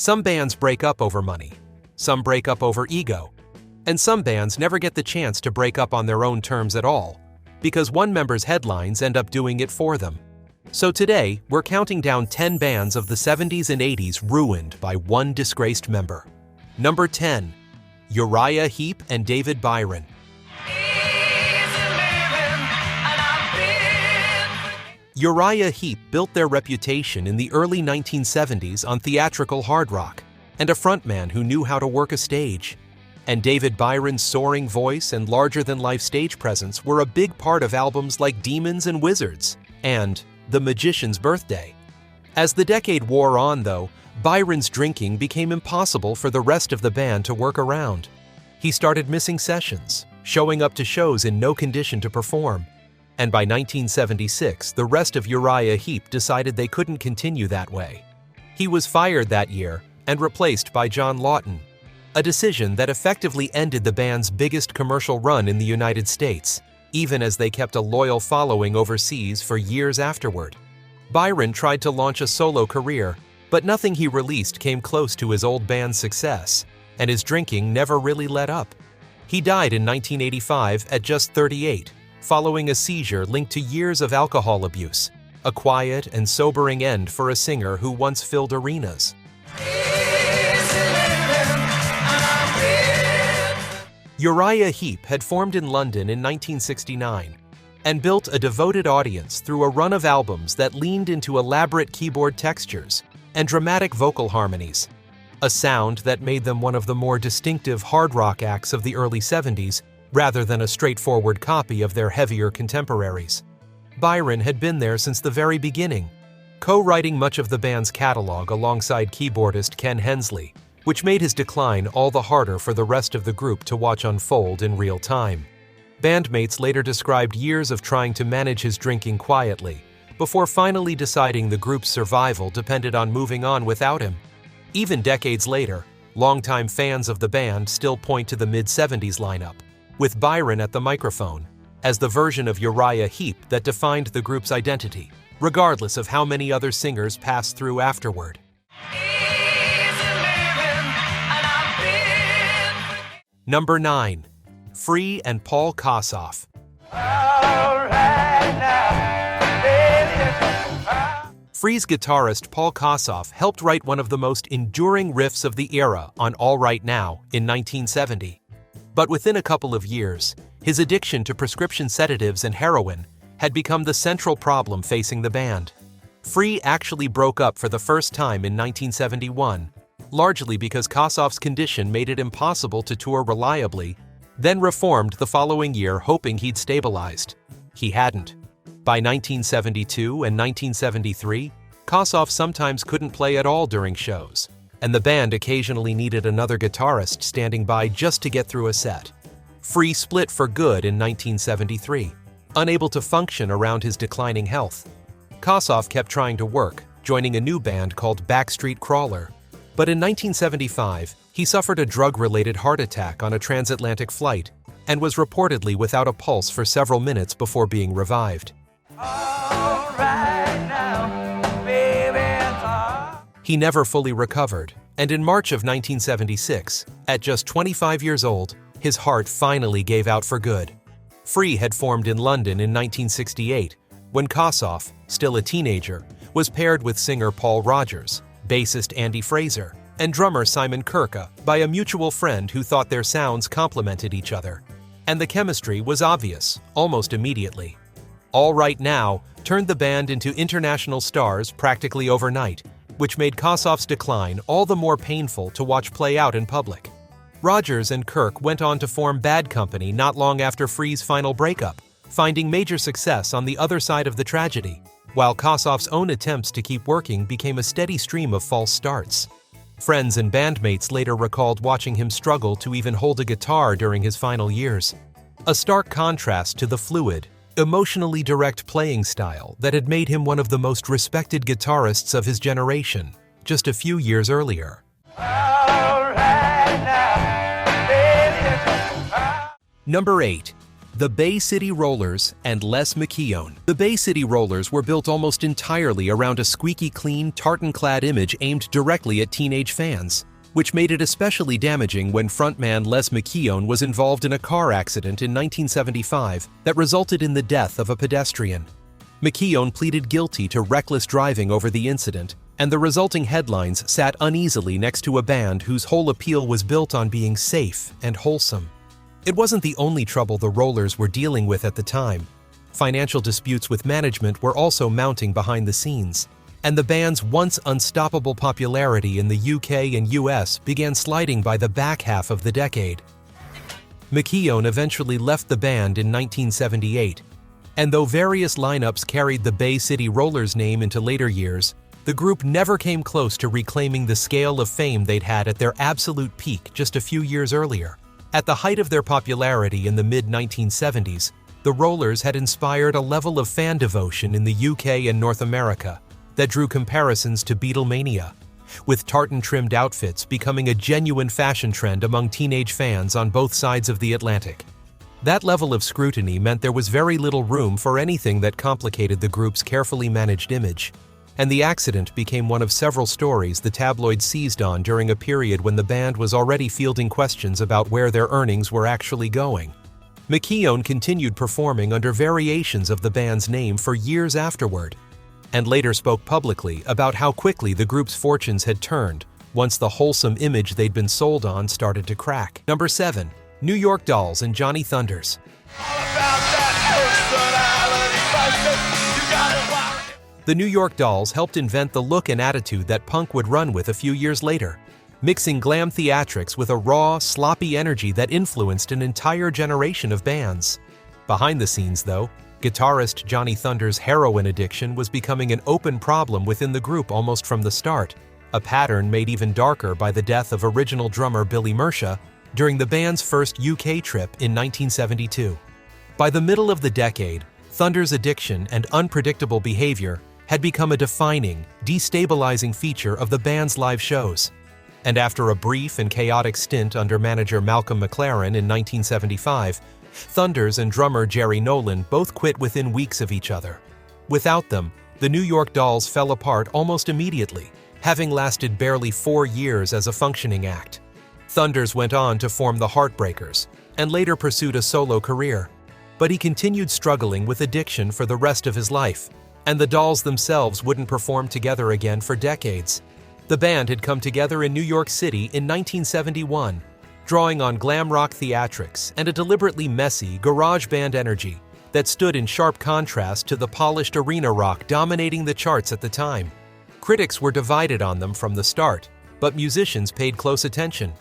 Some bands break up over money, some break up over ego, and some bands never get the chance to break up on their own terms at all, because one member's headlines end up doing it for them. So today, we're counting down 10 bands of the 70s and 80s ruined by one disgraced member. Number 10. Uriah Heep and David Byron. Uriah Heep built their reputation in the early 1970s on theatrical hard rock, and a frontman who knew how to work a stage. And David Byron's soaring voice and larger-than-life stage presence were a big part of albums like Demons and Wizards, and The Magician's Birthday. As the decade wore on, though, Byron's drinking became impossible for the rest of the band to work around. He started missing sessions, showing up to shows in no condition to perform. And by 1976, the rest of Uriah Heep decided they couldn't continue that way. He was fired that year and replaced by John Lawton, a decision that effectively ended the band's biggest commercial run in the United States, even as they kept a loyal following overseas for years afterward. Byron tried to launch a solo career, but nothing he released came close to his old band's success, and his drinking never really let up. He died in 1985 at just 38, following a seizure linked to years of alcohol abuse, a quiet and sobering end for a singer who once filled arenas. Uriah Heep had formed in London in 1969 and built a devoted audience through a run of albums that leaned into elaborate keyboard textures and dramatic vocal harmonies, a sound that made them one of the more distinctive hard rock acts of the early 70s rather than a straightforward copy of their heavier contemporaries. Byron had been there since the very beginning, co-writing much of the band's catalog alongside keyboardist Ken Hensley, which made his decline all the harder for the rest of the group to watch unfold in real time. Bandmates later described years of trying to manage his drinking quietly, before finally deciding the group's survival depended on moving on without him. Even decades later, longtime fans of the band still point to the mid-70s lineup, with Byron at the microphone, as the version of Uriah Heep that defined the group's identity, regardless of how many other singers passed through afterward. Number 9. Free and Paul Kossoff. Free's guitarist Paul Kossoff helped write one of the most enduring riffs of the era on All Right Now in 1970. But within a couple of years, his addiction to prescription sedatives and heroin had become the central problem facing the band. Free actually broke up for the first time in 1971, largely because Kossoff's condition made it impossible to tour reliably, then reformed the following year hoping he'd stabilized. He hadn't. By 1972 and 1973, Kossoff sometimes couldn't play at all during shows, and the band occasionally needed another guitarist standing by just to get through a set. Free split for good in 1973, unable to function around his declining health. Kossoff kept trying to work, joining a new band called Backstreet Crawler. But in 1975, he suffered a drug-related heart attack on a transatlantic flight and was reportedly without a pulse for several minutes before being revived. He never fully recovered, and in March of 1976, at just 25 years old, his heart finally gave out for good. Free had formed in London in 1968, when Kossoff, still a teenager, was paired with singer Paul Rodgers, bassist Andy Fraser, and drummer Simon Kirka by a mutual friend who thought their sounds complemented each other. And the chemistry was obvious, almost immediately. All Right Now turned the band into international stars practically overnight, which made Kossoff's decline all the more painful to watch play out in public. Rodgers and Kirk went on to form Bad Company not long after Free's final breakup, finding major success on the other side of the tragedy, while Kossoff's own attempts to keep working became a steady stream of false starts. Friends and bandmates later recalled watching him struggle to even hold a guitar during his final years, a stark contrast to the fluid, emotionally direct playing style that had made him one of the most respected guitarists of his generation just a few years earlier. Number 8. The Bay City Rollers and Les McKeown. The Bay City Rollers were built almost entirely around a squeaky clean, tartan-clad image aimed directly at teenage fans, which made it especially damaging when frontman Les McKeown was involved in a car accident in 1975 that resulted in the death of a pedestrian. McKeown pleaded guilty to reckless driving over the incident, and the resulting headlines sat uneasily next to a band whose whole appeal was built on being safe and wholesome. It wasn't the only trouble the Rollers were dealing with at the time. Financial disputes with management were also mounting behind the scenes, and the band's once unstoppable popularity in the UK and US began sliding by the back half of the decade. McKeown eventually left the band in 1978, and though various lineups carried the Bay City Rollers name into later years, the group never came close to reclaiming the scale of fame they'd had at their absolute peak just a few years earlier. At the height of their popularity in the mid-1970s, the Rollers had inspired a level of fan devotion in the UK and North America that drew comparisons to Beatlemania, with tartan-trimmed outfits becoming a genuine fashion trend among teenage fans on both sides of the Atlantic. That level of scrutiny meant there was very little room for anything that complicated the group's carefully managed image, and the accident became one of several stories the tabloids seized on during a period when the band was already fielding questions about where their earnings were actually going. McKeown continued performing under variations of the band's name for years afterward, and later spoke publicly about how quickly the group's fortunes had turned once the wholesome image they'd been sold on started to crack. Number 7. New York Dolls and Johnny Thunders. The New York Dolls helped invent the look and attitude that punk would run with a few years later, mixing glam theatrics with a raw, sloppy energy that influenced an entire generation of bands. Behind the scenes, though, guitarist Johnny Thunders' heroin addiction was becoming an open problem within the group almost from the start, a pattern made even darker by the death of original drummer Billy Mersha during the band's first UK trip in 1972. By the middle of the decade, Thunders' addiction and unpredictable behavior had become a defining, destabilizing feature of the band's live shows. And after a brief and chaotic stint under manager Malcolm McLaren in 1975, Thunders and drummer Jerry Nolan both quit within weeks of each other. Without them, the New York Dolls fell apart almost immediately, having lasted barely 4 years as a functioning act. Thunders went on to form the Heartbreakers, and later pursued a solo career. But he continued struggling with addiction for the rest of his life, and the Dolls themselves wouldn't perform together again for decades. The band had come together in New York City in 1971, drawing on glam rock theatrics and a deliberately messy, garage band energy that stood in sharp contrast to the polished arena rock dominating the charts at the time. Critics were divided on them from the start, but musicians paid close attention.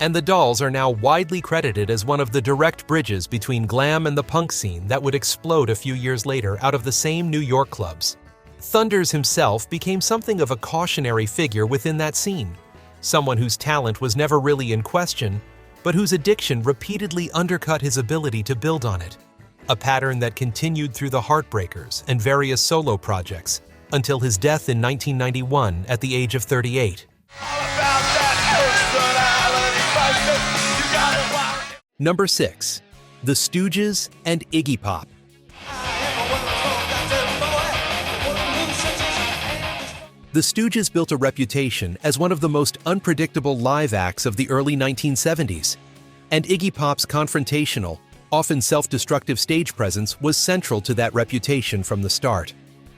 And the Dolls are now widely credited as one of the direct bridges between glam and the punk scene that would explode a few years later out of the same New York clubs. Thunders himself became something of a cautionary figure within that scene, someone whose talent was never really in question, but whose addiction repeatedly undercut his ability to build on it, a pattern that continued through the Heartbreakers and various solo projects until his death in 1991 at the age of 38. Number 6. The Stooges and Iggy Pop. The Stooges built a reputation as one of the most unpredictable live acts of the early 1970s, and Iggy Pop's confrontational, often self-destructive stage presence was central to that reputation from the start.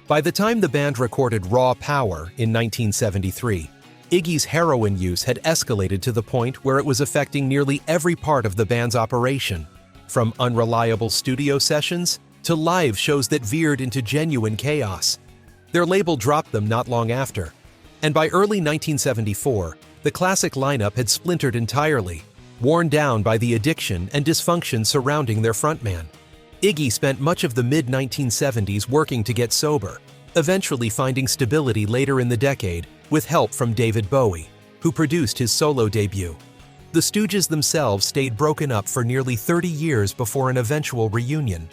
By the time the band recorded Raw Power in 1973, Iggy's heroin use had escalated to the point where it was affecting nearly every part of the band's operation, from unreliable studio sessions to live shows that veered into genuine chaos. Their label dropped them not long after, and by early 1974, the classic lineup had splintered entirely, worn down by the addiction and dysfunction surrounding their frontman. Iggy spent much of the mid-1970s working to get sober, eventually finding stability later in the decade with help from David Bowie, who produced his solo debut. The Stooges themselves stayed broken up for nearly 30 years before an eventual reunion.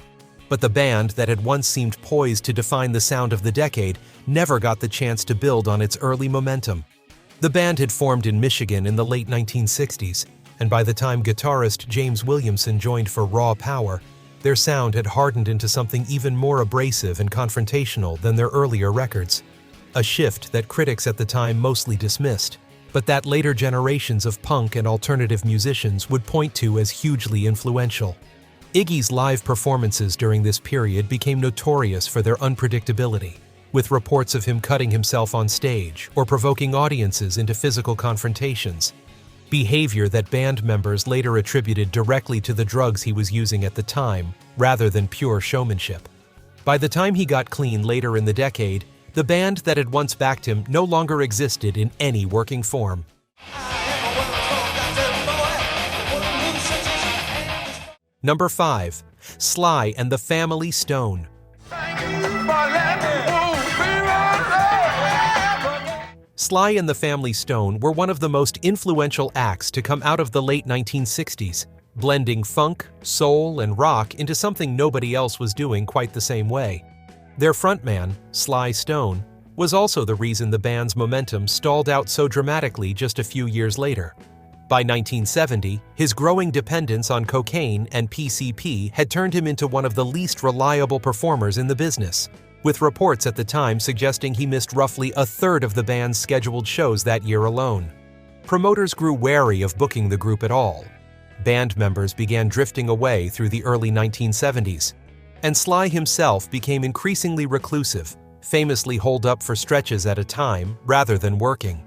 But the band that had once seemed poised to define the sound of the decade never got the chance to build on its early momentum. The band had formed in Michigan in the late 1960s, and by the time guitarist James Williamson joined for Raw Power, their sound had hardened into something even more abrasive and confrontational than their earlier records. A shift that critics at the time mostly dismissed, but that later generations of punk and alternative musicians would point to as hugely influential. Iggy's live performances during this period became notorious for their unpredictability, with reports of him cutting himself on stage or provoking audiences into physical confrontations, behavior that band members later attributed directly to the drugs he was using at the time, rather than pure showmanship. By the time he got clean later in the decade, the band that had once backed him no longer existed in any working form. Number 5. Sly and the Family Stone. Sly and the Family Stone were one of the most influential acts to come out of the late 1960s, blending funk, soul, and rock into something nobody else was doing quite the same way. Their frontman, Sly Stone, was also the reason the band's momentum stalled out so dramatically just a few years later. By 1970, his growing dependence on cocaine and PCP had turned him into one of the least reliable performers in the business, with reports at the time suggesting he missed roughly a third of the band's scheduled shows that year alone. Promoters grew wary of booking the group at all. Band members began drifting away through the early 1970s, and Sly himself became increasingly reclusive, famously holed up for stretches at a time rather than working.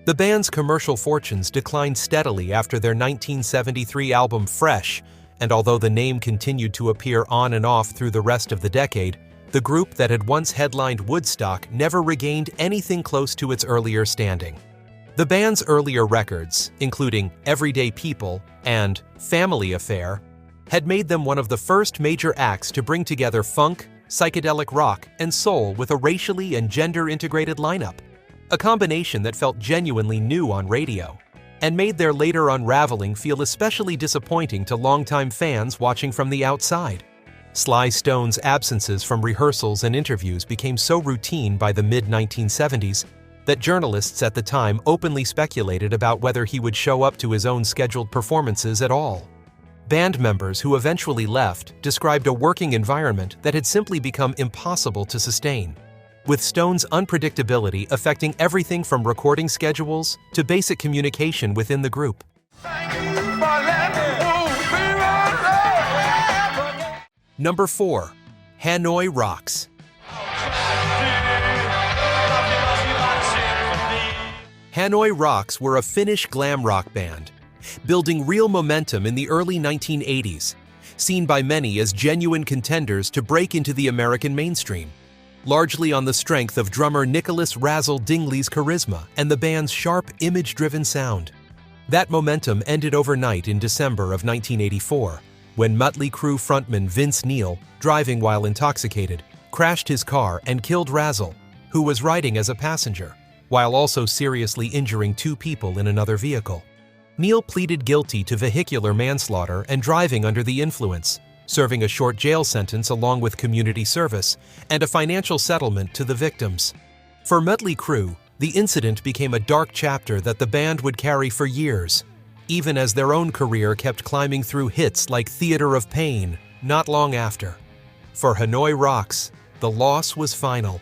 The band's commercial fortunes declined steadily after their 1973 album Fresh, and although the name continued to appear on and off through the rest of the decade, the group that had once headlined Woodstock never regained anything close to its earlier standing. The band's earlier records, including Everyday People and Family Affair, had made them one of the first major acts to bring together funk, psychedelic rock, and soul with a racially and gender-integrated lineup, a combination that felt genuinely new on radio, and made their later unraveling feel especially disappointing to longtime fans watching from the outside. Sly Stone's absences from rehearsals and interviews became so routine by the mid-1970s that journalists at the time openly speculated about whether he would show up to his own scheduled performances at all. Band members who eventually left described a working environment that had simply become impossible to sustain, with Stone's unpredictability affecting everything from recording schedules to basic communication within the group. Number 4. Hanoi Rocks. Hanoi Rocks were a Finnish glam rock band, building real momentum in the early 1980s, seen by many as genuine contenders to break into the American mainstream, largely on the strength of drummer Nicholas Razzle Dingley's charisma and the band's sharp, image-driven sound. That momentum ended overnight in December of 1984, when Mötley Crüe frontman Vince Neil, driving while intoxicated, crashed his car and killed Razzle, who was riding as a passenger, while also seriously injuring 2 people in another vehicle. Neil pleaded guilty to vehicular manslaughter and driving under the influence, serving a short jail sentence along with community service and a financial settlement to the victims. For Mötley Crüe, the incident became a dark chapter that the band would carry for years, even as their own career kept climbing through hits like Theater of Pain not long after. For Hanoi Rocks, the loss was final.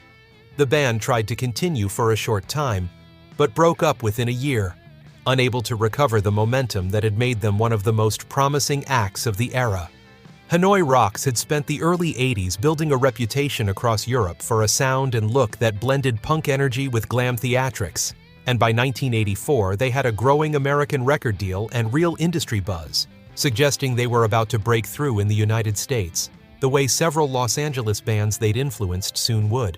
The band tried to continue for a short time, but broke up within a year, unable to recover the momentum that had made them one of the most promising acts of the era. Hanoi Rocks had spent the early 80s building a reputation across Europe for a sound and look that blended punk energy with glam theatrics, and by 1984 they had a growing American record deal and real industry buzz, suggesting they were about to break through in the United States, the way several Los Angeles bands they'd influenced soon would.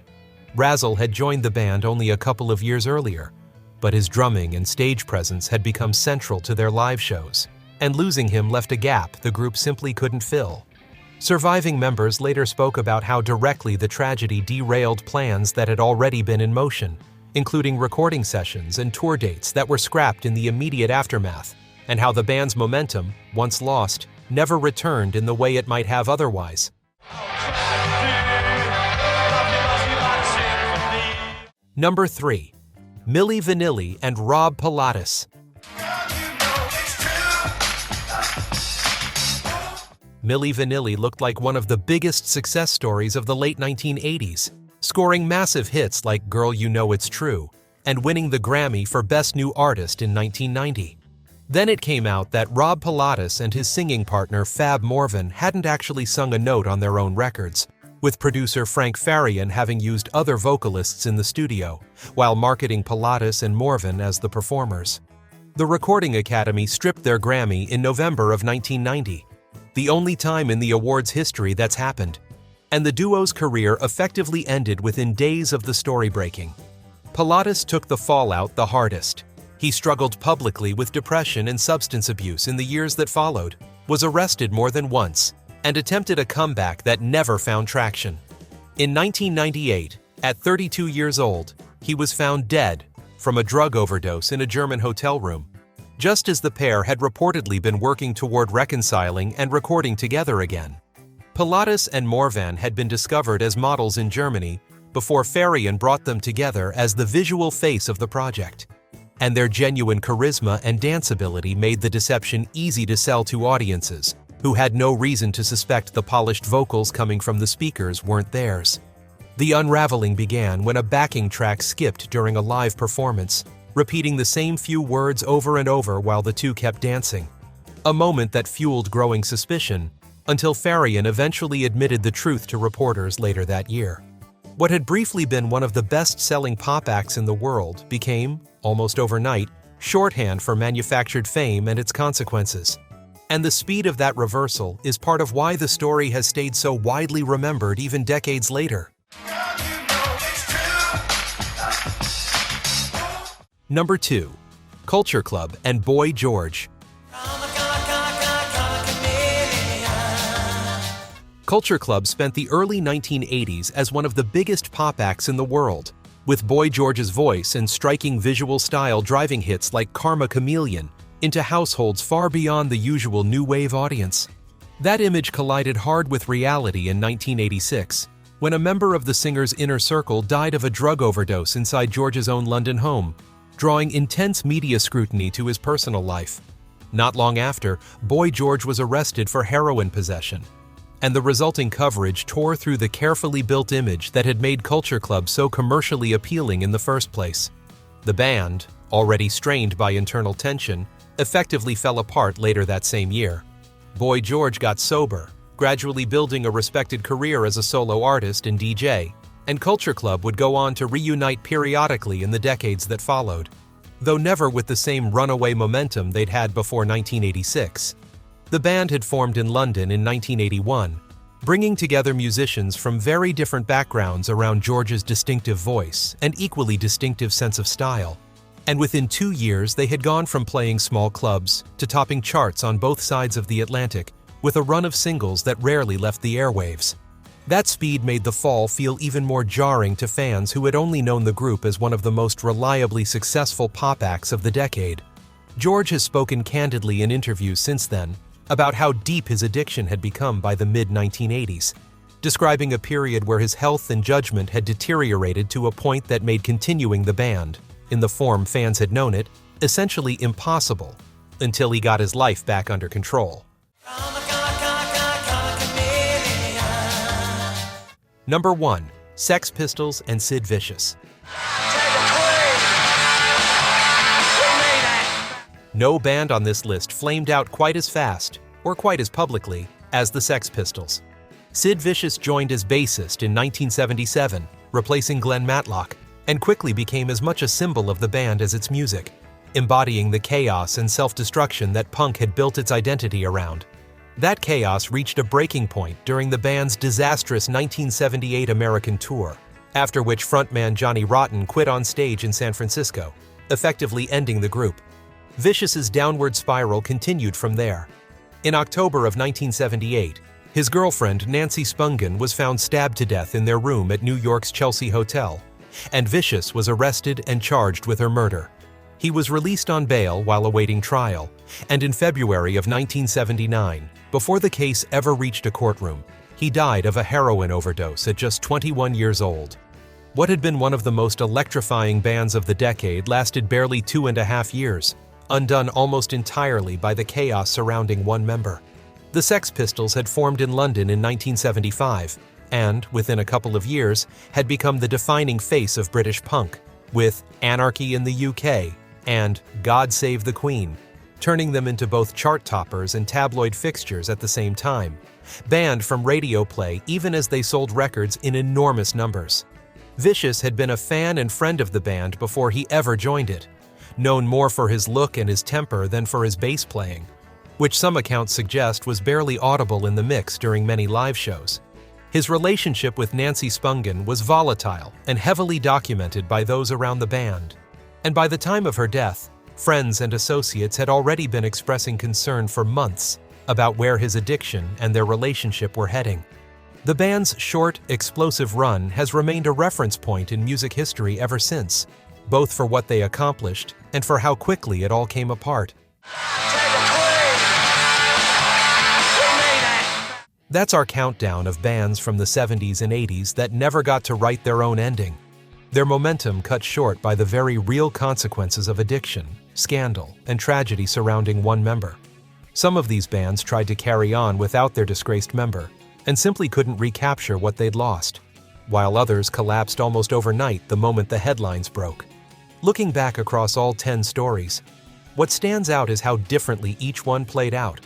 Razzle had joined the band only a couple of years earlier, but his drumming and stage presence had become central to their live shows, and losing him left a gap the group simply couldn't fill. Surviving members later spoke about how directly the tragedy derailed plans that had already been in motion, including recording sessions and tour dates that were scrapped in the immediate aftermath, and how the band's momentum, once lost, never returned in the way it might have otherwise. Number 3. Milli Vanilli and Rob Pilatus. Milli Vanilli looked like one of the biggest success stories of the late 1980s, scoring massive hits like Girl You Know It's True and winning the Grammy for Best New Artist in 1990. Then it came out that Rob Pilatus and his singing partner Fab Morvan hadn't actually sung a note on their own records, with producer Frank Farian having used other vocalists in the studio, while marketing Pilatus and Morvan as the performers. The Recording Academy stripped their Grammy in November of 1990, the only time in the awards history that's happened, and the duo's career effectively ended within days of the story breaking. Pilatus took the fallout the hardest. He struggled publicly with depression and substance abuse in the years that followed, was arrested more than once, and attempted a comeback that never found traction. In 1998, at 32 years old, he was found dead from a drug overdose in a German hotel room, just as the pair had reportedly been working toward reconciling and recording together again. Pilatus and Morvan had been discovered as models in Germany before Farian brought them together as the visual face of the project, and their genuine charisma and danceability made the deception easy to sell to audiences who had no reason to suspect the polished vocals coming from the speakers weren't theirs. The unraveling began when a backing track skipped during a live performance, repeating the same few words over and over while the two kept dancing. A moment that fueled growing suspicion, until Farian eventually admitted the truth to reporters later that year. What had briefly been one of the best-selling pop acts in the world became, almost overnight, shorthand for manufactured fame and its consequences. And the speed of that reversal is part of why the story has stayed so widely remembered even decades later. Number 2. Culture Club and Boy George. Culture Club spent the early 1980s as one of the biggest pop acts in the world, with Boy George's voice and striking visual style driving hits like Karma Chameleon into households far beyond the usual new wave audience. That image collided hard with reality in 1986, when a member of the singer's inner circle died of a drug overdose inside George's own London home, drawing intense media scrutiny to his personal life. Not long after, Boy George was arrested for heroin possession, and the resulting coverage tore through the carefully built image that had made Culture Club so commercially appealing in the first place. The band, already strained by internal tension, effectively fell apart later that same year. Boy George got sober, gradually building a respected career as a solo artist and DJ, and Culture Club would go on to reunite periodically in the decades that followed, though never with the same runaway momentum they'd had before 1986. The band had formed in London in 1981, bringing together musicians from very different backgrounds around George's distinctive voice and equally distinctive sense of style. And within 2 years, they had gone from playing small clubs to topping charts on both sides of the Atlantic with a run of singles that rarely left the airwaves. That speed made the fall feel even more jarring to fans who had only known the group as one of the most reliably successful pop acts of the decade. George has spoken candidly in interviews since then about how deep his addiction had become by the mid-1980s, describing a period where his health and judgment had deteriorated to a point that made continuing the band, in the form fans had known it, essentially impossible, until he got his life back under control. Number 1. Sex Pistols and Sid Vicious. No band on this list flamed out quite as fast, or quite as publicly, as the Sex Pistols. Sid Vicious joined as bassist in 1977, replacing Glenn Matlock, and quickly became as much a symbol of the band as its music, embodying the chaos and self-destruction that punk had built its identity around. That chaos reached a breaking point during the band's disastrous 1978 American tour, after which frontman Johnny Rotten quit on stage in San Francisco, effectively ending the group. Vicious's downward spiral continued from there. In October of 1978, his girlfriend Nancy Spungen was found stabbed to death in their room at New York's Chelsea Hotel, and Vicious was arrested and charged with her murder. He was released on bail while awaiting trial, and in February of 1979, before the case ever reached a courtroom, he died of a heroin overdose at just 21 years old. What had been one of the most electrifying bands of the decade lasted barely 2.5 years, undone almost entirely by the chaos surrounding one member. The Sex Pistols had formed in London in 1975 and, within a couple of years, had become the defining face of British punk, with Anarchy in the UK and God Save the Queen, turning them into both chart toppers and tabloid fixtures at the same time, banned from radio play even as they sold records in enormous numbers. Vicious had been a fan and friend of the band before he ever joined it, known more for his look and his temper than for his bass playing, which some accounts suggest was barely audible in the mix during many live shows. His relationship with Nancy Spungen was volatile and heavily documented by those around the band, and by the time of her death, friends and associates had already been expressing concern for months about where his addiction and their relationship were heading. The band's short, explosive run has remained a reference point in music history ever since, both for what they accomplished and for how quickly it all came apart. That's our countdown of bands from the 70s and 80s that never got to write their own ending. Their momentum cut short by the very real consequences of addiction, scandal, and tragedy surrounding one member. Some of these bands tried to carry on without their disgraced member and simply couldn't recapture what they'd lost, while others collapsed almost overnight the moment the headlines broke. Looking back across all 10 stories, what stands out is how differently each one played out.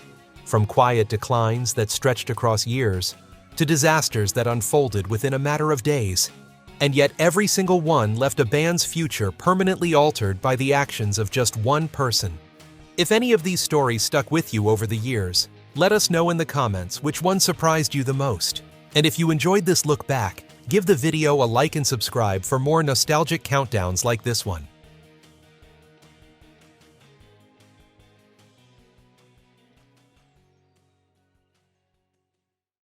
From quiet declines that stretched across years, to disasters that unfolded within a matter of days. And yet every single one left a band's future permanently altered by the actions of just one person. If any of these stories stuck with you over the years, let us know in the comments which one surprised you the most. And if you enjoyed this look back, give the video a like and subscribe for more nostalgic countdowns like this one.